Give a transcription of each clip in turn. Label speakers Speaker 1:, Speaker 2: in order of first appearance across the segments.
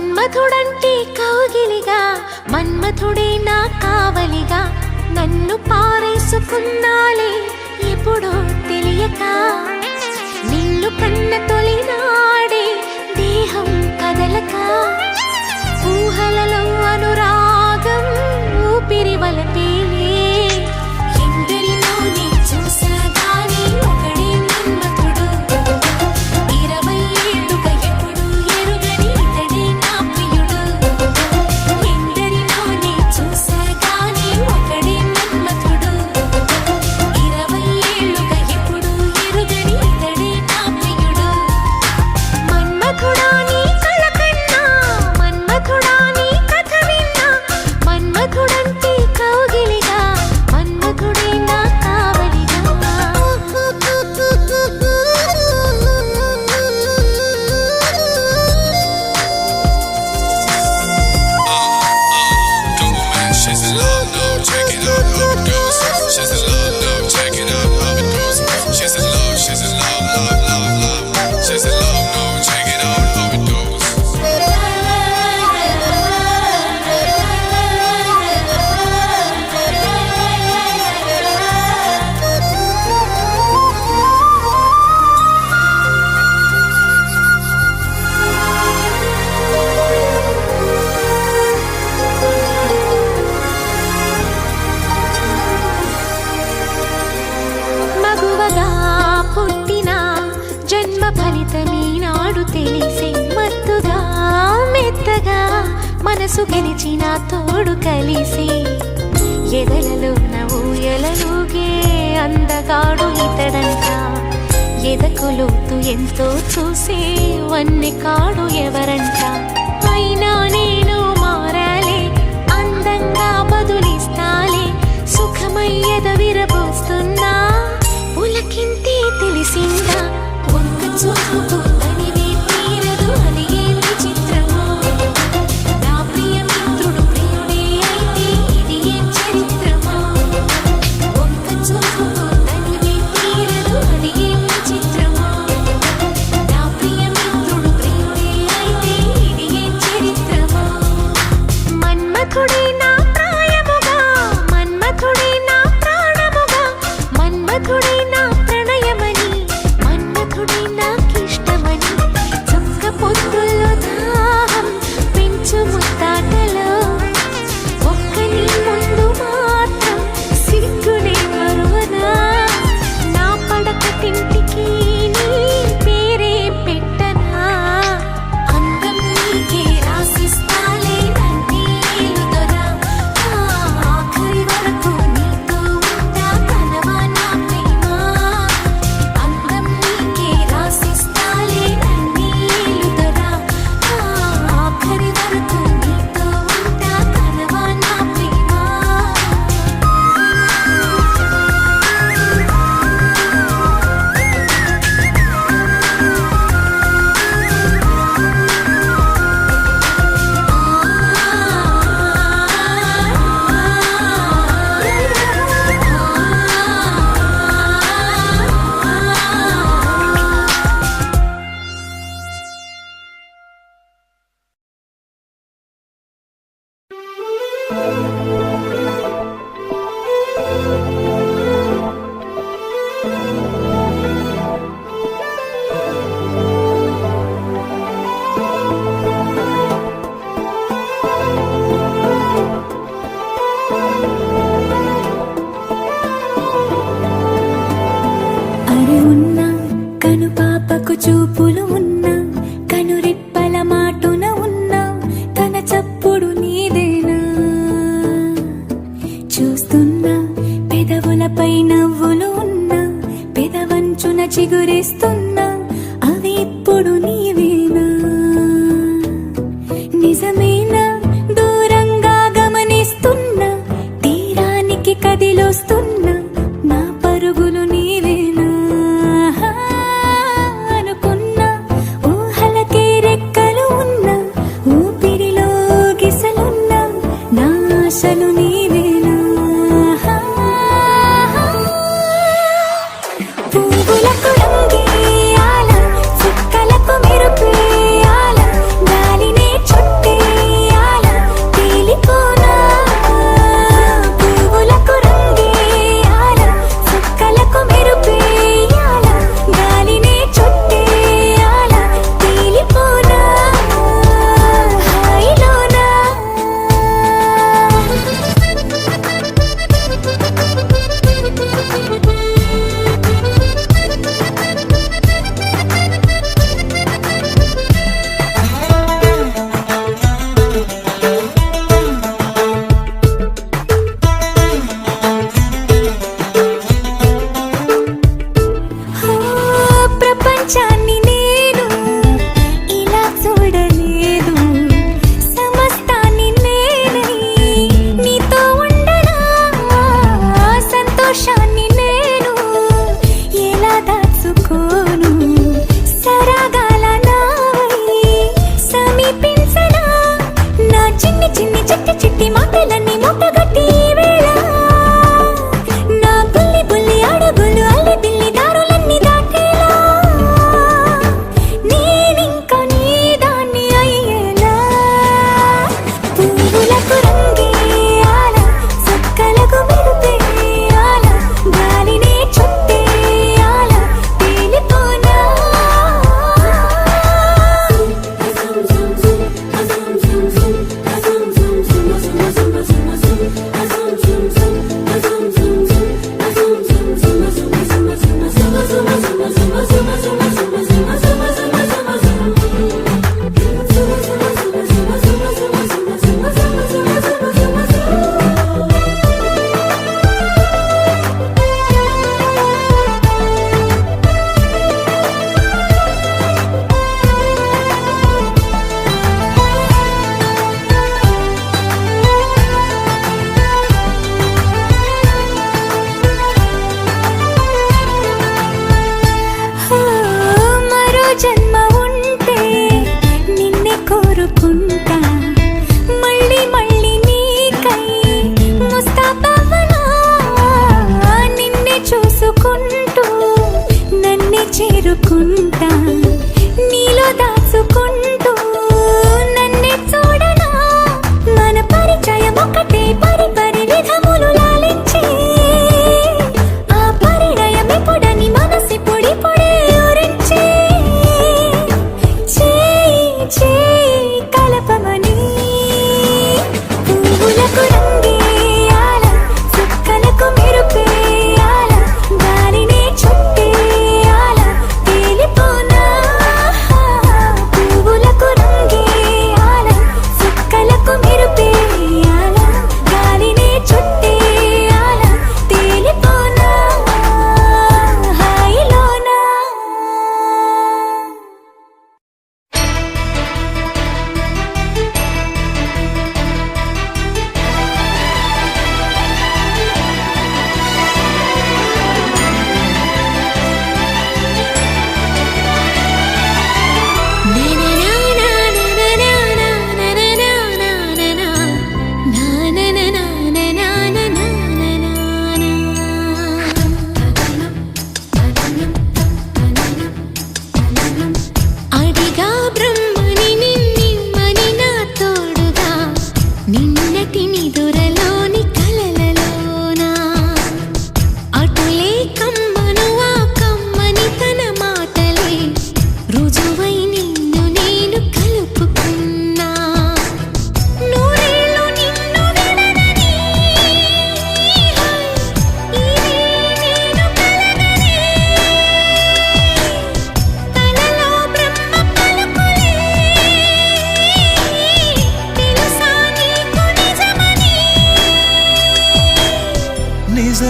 Speaker 1: మన్మథుడంటే కౌగిలిగా, మన్మథుడే నా కావలిగా, నన్ను పారేసుకున్నాలే ఎప్పుడో తెలియక. నిన్ను కన్న తొలినాడే దేహం కదలక, ఊహలలో అనురాగం ఊపిరి వలపేలే. ఎందరినో నీ చూసాగానే ఒకడే మన్మథుడు, 20 ఏళ్ళుగా ఎప్పుడు ఎరుగని ఇతడే నా ప్రియుడు. ఎందరినో నీ చూసాగానే ఒకడే మన్మథుడు, 20 ఏళ్ళుగా ఎప్పుడు ఎరుగని ఇతడే నా ప్రియుడు. మన్మథుడా నీ కల కన్నా, మన్మథుడా నీ కథ విన్నా, మన్మథుడంటే కౌగిలిగా, మన్మథుడే నా కావలిగా.
Speaker 2: She's in love, no, check it out, how it goes. She's in love, no, check it out, how it goes. She's in love, love, love, love. She's in love, no, check it out, how it goes.
Speaker 1: మగువగా పుట్టిన జన్మ ఫలితమీనాడు తెలిసే, మత్తుగా మెత్తగా మనసు గెలిచిన తోడు కలిసి, ఎదలలోన ఊయలలుగే అందగాడు ఇతడంట. ఎదకు లోతు ఎంతో చూసే వన్నె కాడు ఎవరంట. అయినా నేను మారాలే, అందంగా బదులిస్తాలే, సుఖమయ్యద విరబోస్తున్నా ఉలకింతే తెలిసిందా. ఒక్క చూపు తనివే తీరదు, అది ఏం విచిత్రమో. నా ప్రియ మిత్రుడు ప్రియుడే అయితే ఇది ఏం చరిత్రమో. ఒక్క చూపు తనివే తీరదు, అది ఏం విచిత్రమో. నా ప్రియ మిత్రుడు ప్రియుడే అయితే ఇది ఏం చరిత్రమో. మన్మథుడే నా ప్రాయముగా, మన్మథుడే నా ప్రాణముగా, మన్మథుడే నా ప్రణయమని, మన్మథుడే నాకిష్టమని. చొక్క పొద్దుల్లో దాహం పెంచు ముత్తాటలో, ఒక్క నీ ముందు మాత్రం సిగ్గునే మరువనా. నా పడక తింటికి నీ పేరే పెట్టనా. అందం నీకే రాసిస్తాలే నన్నే ఏలుదొరా, ఆఖరి వరకు నీతో ఉంటా కనవా నా ప్రేమ. అందం నీకే రాసిస్తాలే నన్నే ఏలుదొరా, ఆఖరి వరకు నీతో ఉంటా కనవా నా ప్రేమ. అరే ఉన్నా కను పాపకు చూపులు ఉన్నా, కనురెప్పల మాటున ఉన్నా, తన చప్పుడు నీదేనా.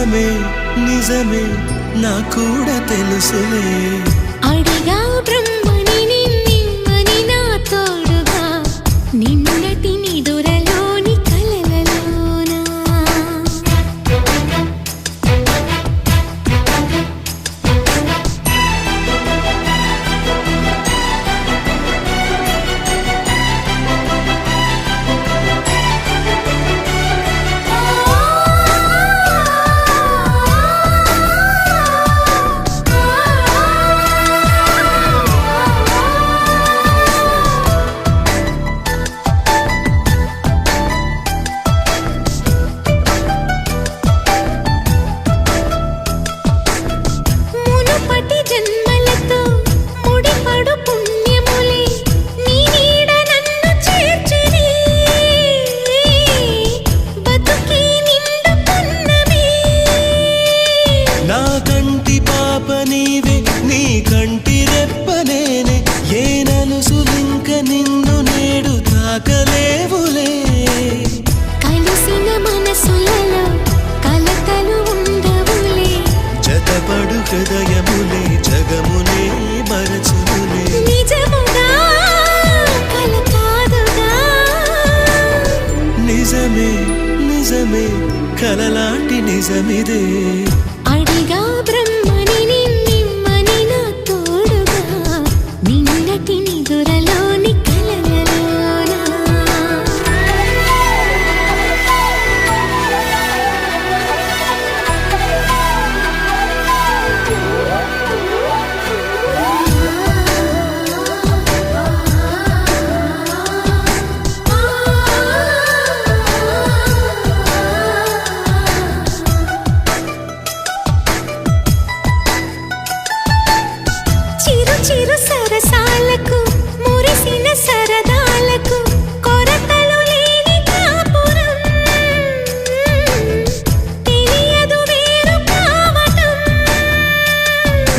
Speaker 3: నిజమే నిజమే నా కూడా తెలుసులే
Speaker 1: అడిగా బ్రహ్మని నిమ్మని నా తోడుగా నిన్నటి నిదురలోని కలలలోనా మునుపటి జన్మలతో ముడిపడు పుణ్యములే నీ నీడ నన్ను చేర్చిని బతుకి నిండు పున్నమే
Speaker 3: నా కంటి పాప నీవే నీ కంటి రెప్పనేనే ఏ నలుసులింక నిన్ను నేడు తాకలేవులే
Speaker 1: కలిసిన మనసులలో కలతలు ఉండవులే
Speaker 3: జతపడు హృదయములే జగమునే మరచునులే
Speaker 1: నిజముగా కల కాదుగా
Speaker 3: నిజమే నిజమే కలలాంటి నిజమిదే
Speaker 1: అడిగా బ్రహ్మని నిమ్మని నా తోడుగా నిన్నటి నిదురలోని కలలలోనా చిరు చిరు సరసాలకు మురిసిన సరదాలకు కొరతలు లేని కాపురం తెలియదు వేరు కావటం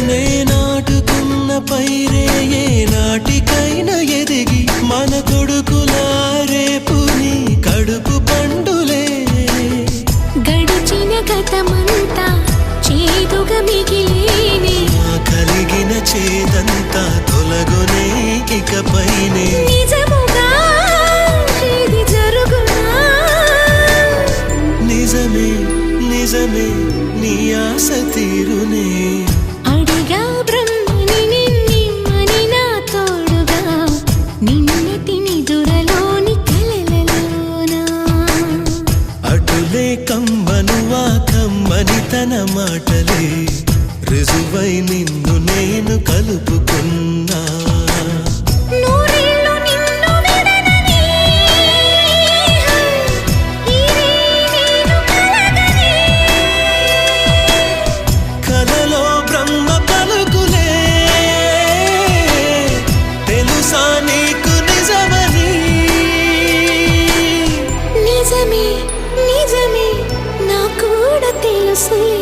Speaker 3: నే నాటుకున్న పైరే ఏ నాటికైనా ఎదిగి మన కొడుకులా రేపు నీ కడుపు పండులే
Speaker 1: గడిచిన గతమంతా చేదుగా మిగిలేనే
Speaker 3: నా కలిగిన చేదంతా తొలగునే ఇకపైనే
Speaker 1: నిజముగా ఇది జరుగునా
Speaker 3: నిజమే నిజమే నీ ఆశ తీరునే
Speaker 1: అడిగా బ్రహ్మని నిమ్మని నా తోడుగా నిన్నటి నిదురలోని కలలలోనా
Speaker 3: అటులే కమ్మనువా కమ్మని తన మాటలే రుజువై నిన్ను నేను కలుపుకున్నా
Speaker 1: నూరేళ్ళు నిన్ను విడనని ఇదే నేను కలగని
Speaker 3: కలలో బ్రహ్మ పలుకులే తెలుసా నీకు నిజమని
Speaker 1: నిజమే నిజమే నా కూడా తెలుసులే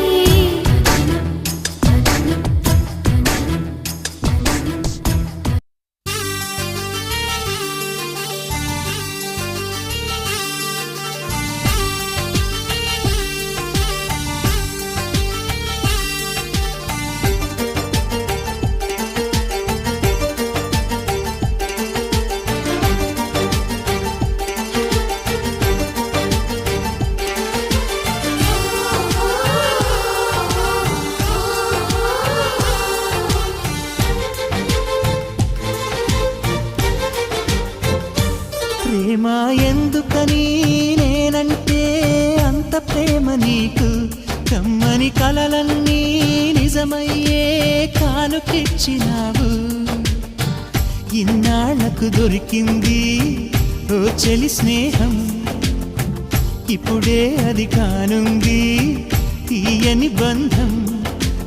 Speaker 3: ప్రేమ ఎందుకని నేనంటే అంత ప్రేమ నీకు కమ్మని కలలన్నీ నిజమయ్యే కానుకిచ్చినావు ఇన్నాళ్లకు దొరికింది ఓ చెలి స్నేహం ఇప్పుడే అది కానుంది తీయని బంధం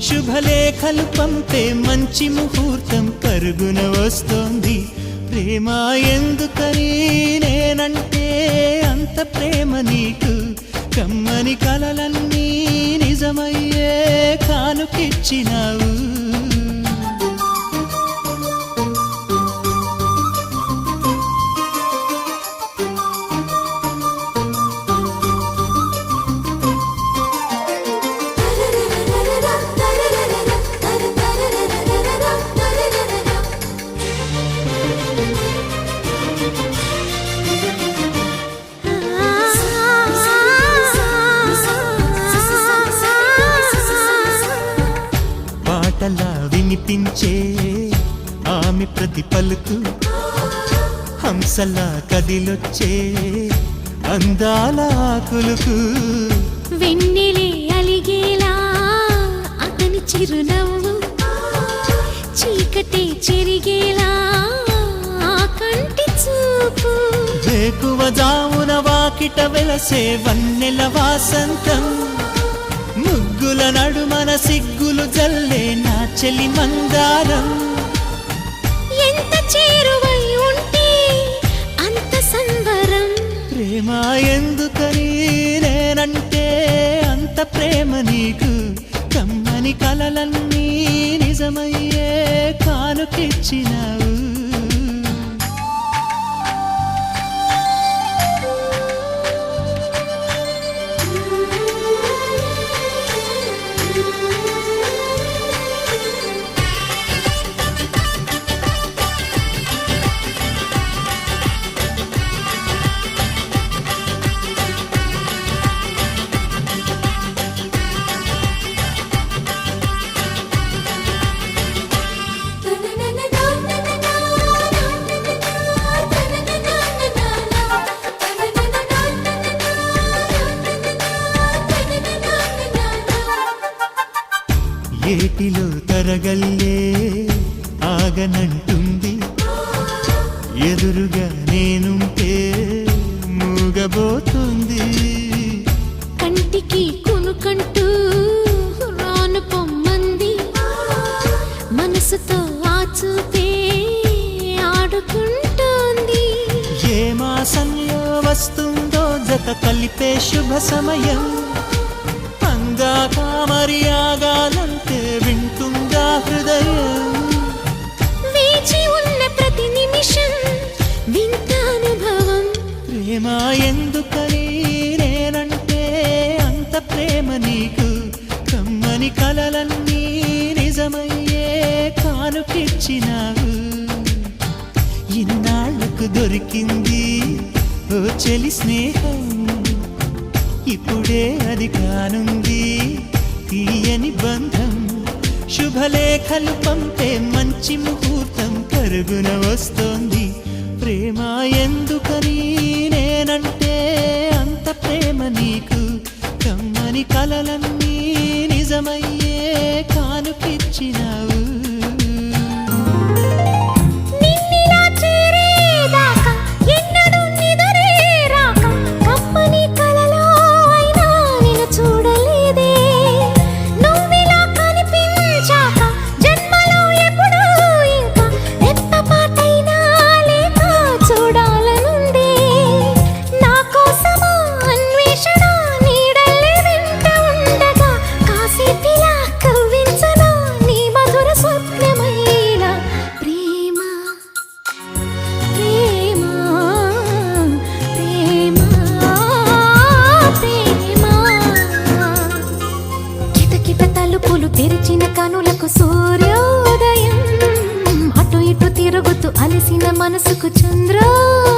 Speaker 3: శుభలేఖలు పంపే మంచి ముహూర్తం పరుగున వస్తోంది ప్రేమ ఎందుకని నేనంటే అంత ప్రేమ నీకు కమ్మని కలలన్నీ నిజమయ్యే కానుకిచ్చినావు పలుకు హంసలా కదిలొచ్చే అందాల కులుకు
Speaker 1: వెన్నెలే అలిగేలా అతని చిరునవ్వు చీకటే చెరిగేలా ఆ కంటి చూపు
Speaker 3: వేకువ జామున వాకిట వెలసే వన్నెల వాసంతం ముగ్గుల నడుమన సిగ్గులు జల్లే నా చెలి మందారం
Speaker 1: ఎంత చేరువై ఉంటే అంత సంబరం
Speaker 3: ప్రేమ ఎందుకని నేనంటే అంత ప్రేమ నీకు కమ్మని కలలన్నీ నిజమయ్యే కానుకిచ్చినావు ఏటిలో తరగల్లే ఆగనంటుంది ఎదురుగా నేనుంటే మూగబోతుంది
Speaker 1: కంటికి కునుకంటూ రాను పొమ్మంది మనసుతో ఆ చూపే ఆడుకుంటోంది
Speaker 3: ఏ మాసంలో వస్తుందో జత కలిపే శుభ సమయం అందాక మరి ఆగాలంటే వింటుందా హృదయం
Speaker 1: వేచి ఉన్న ప్రతి నిమిషం వింత అనుభవం
Speaker 3: ప్రేమ ఎందుకని నేనంటే అంత ప్రేమ నీకు కమ్మని కలలన్నీ నిజమయ్యే కానుకిచ్చినావు ఇన్నాళ్లకు దొరికింది ఓ చెలి స్నేహం ఇప్పుడే అది కానుంది తీయని బంధం శుభలేఖలు పంపే మంచి ముహూర్తం కరుగున వస్తోంది ప్రేమ ఎందుకని నేనంటే అంత ప్రేమ నీకు కమ్మని కలలన్నీ నిజమయ్యే కానుకిచ్చినావు
Speaker 1: నిన్నిలా చేరేదాకా ఎన్నడూ నిదురేరాక కమ్మని కలలో అయినా నిన్ను చూడలేదే నువ్విలా కనిపించాక జన్మలో ఎప్పుడూ ఇంకా రెప్పపాటైనా లేక చూడాలనుందే నా కోసమా అన్వేషణ నీడల్లే వెంట ఉండగా కాసేపిలా కవ్వించనా నీ మధుర స్వప్నమైనా ప్రేమ ప్రేమ ప్రేమ ప్రేమ కిటకిట తలుపులు తెరిచిన కనులకు సూర్యోదయం అటు ఇటు తిరుగుతూ అలసిన మనసుకు చంద్రోదయం